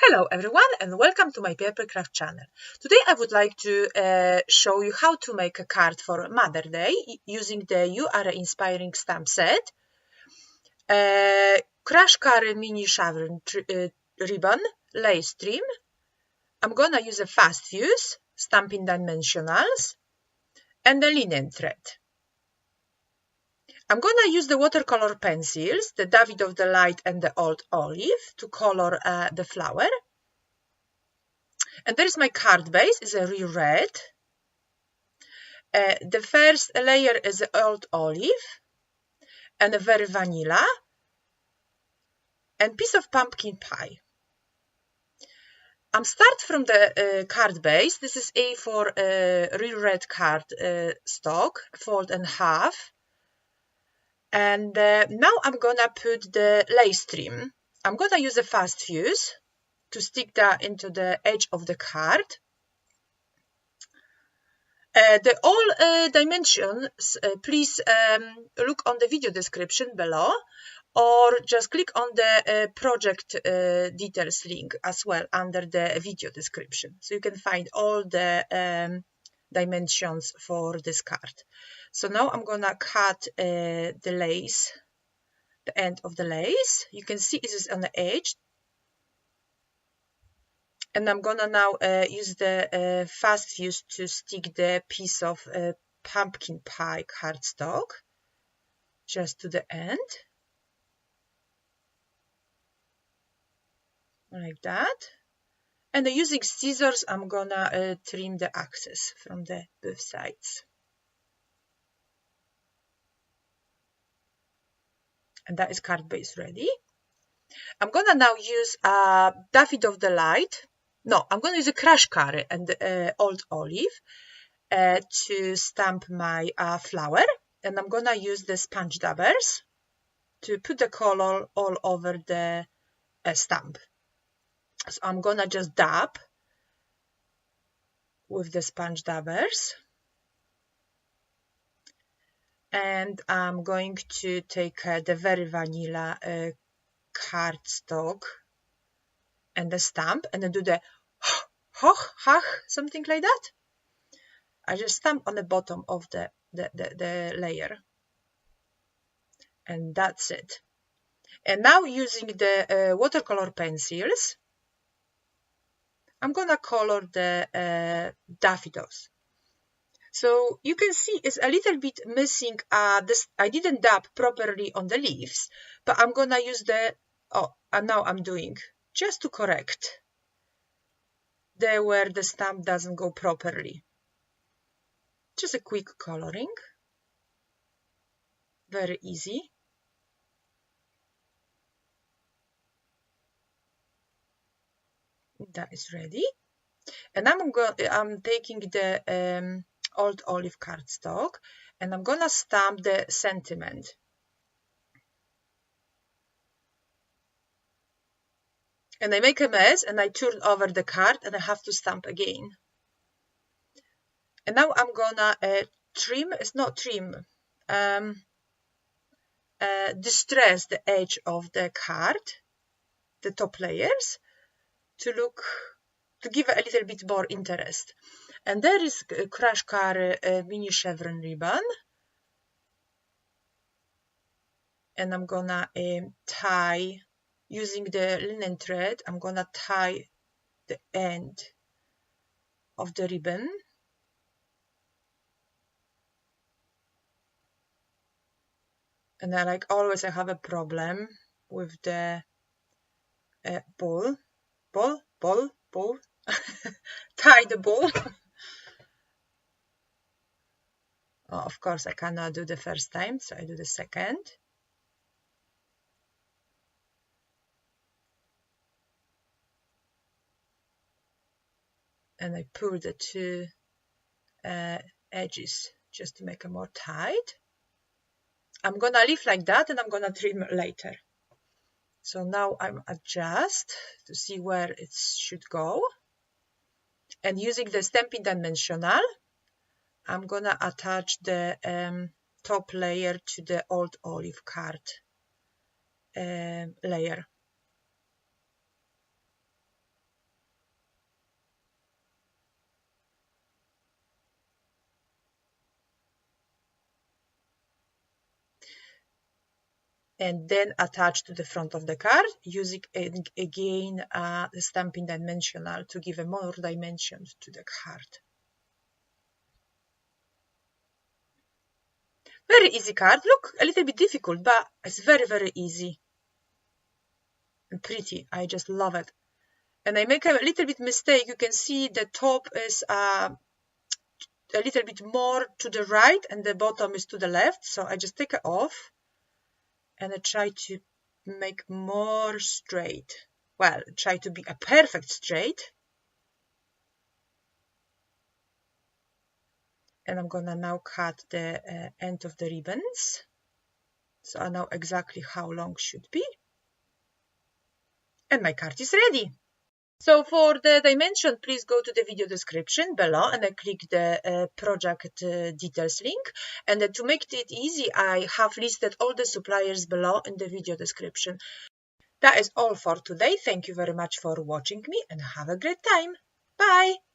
Hello everyone and welcome to my papercraft channel. Today I would like to show you how to make a card for Mother Day using the You Are Inspiring stamp set, Crash Curry mini chevron ribbon, lace trim. I'm gonna use a fast fuse, stamping dimensionals, and the linen thread. I'm gonna use the watercolor pencils, the David of the Light and the Old Olive, to color the flower. And there's my card base, is a real red. The first layer is Old Olive and a very vanilla and piece of pumpkin pie. I'm start from the card base. This is A4 real red card stock, fold in half. And now I'm gonna put the lace trim. I'm gonna use a fast fuse to stick that into the edge of the card. The all dimensions, please look on the video description below, or just click on the project details link as well under the video description. So you can find all the dimensions for this card. So now I'm gonna cut the lace, the end of the lace. You can see it is on the edge. And I'm gonna now use the fast fuse to stick the piece of pumpkin pie cardstock just to the end, like that. And using scissors, I'm gonna trim the axis from the both sides. And that is card base ready. I'm gonna now use David of the Light. No, I'm going to use a Crash Curry and Old Olive to stamp my flower. And I'm going to use the sponge dabbers to put the color all over the stamp. So I'm going to just dab with the sponge dabbers. And I'm going to take the very vanilla cardstock and the stamp and then do the hoch, hach, something like that. I just stamp on the bottom of the layer. And that's it. And now using the watercolor pencils, I'm gonna color the daffodils. So you can see it's a little bit missing this. I didn't dab properly on the leaves, but I'm gonna use the, and now I'm doing just to correct there where the stamp doesn't go properly. Just a quick coloring, very easy. That is ready. And I'm taking the Old Olive cardstock and I'm gonna stamp the sentiment. And I make a mess and I turn over the card and I have to stamp again. And now I'm gonna trim, it's not trim, distress the edge of the card, the top layers, to give a little bit more interest. And there is a Crash Curry mini chevron ribbon. And I'm gonna tie, using the linen thread, I'm gonna tie the end of the ribbon. And like always, I have a problem with the ball, tie the ball. Oh, of course, I cannot do the first time, so I do the second. And I pull the two edges just to make it more tight. I'm gonna leave like that and I'm gonna trim later. So now I'm adjust to see where it should go. And using the stamping dimensional, I'm gonna attach the top layer to the Old Olive card layer. and then attach to the front of the card using again the stamping dimensional to give a more dimensions to the card. Very easy card. Look, a little bit difficult, but it's very, very easy and pretty. I just love it. And I make a little bit mistake. You can see the top is a little bit more to the right and the bottom is to the left. So I just take it off and I try to make more straight. Well, try to be a perfect straight. And I'm gonna now cut the end of the ribbons. So I know exactly how long should be. And my card is ready. So for the dimension, please go to the video description below and then click the project details link. And then to make it easy, I have listed all the suppliers below in the video description. That is all for today. Thank you very much for watching me and have a great time. Bye!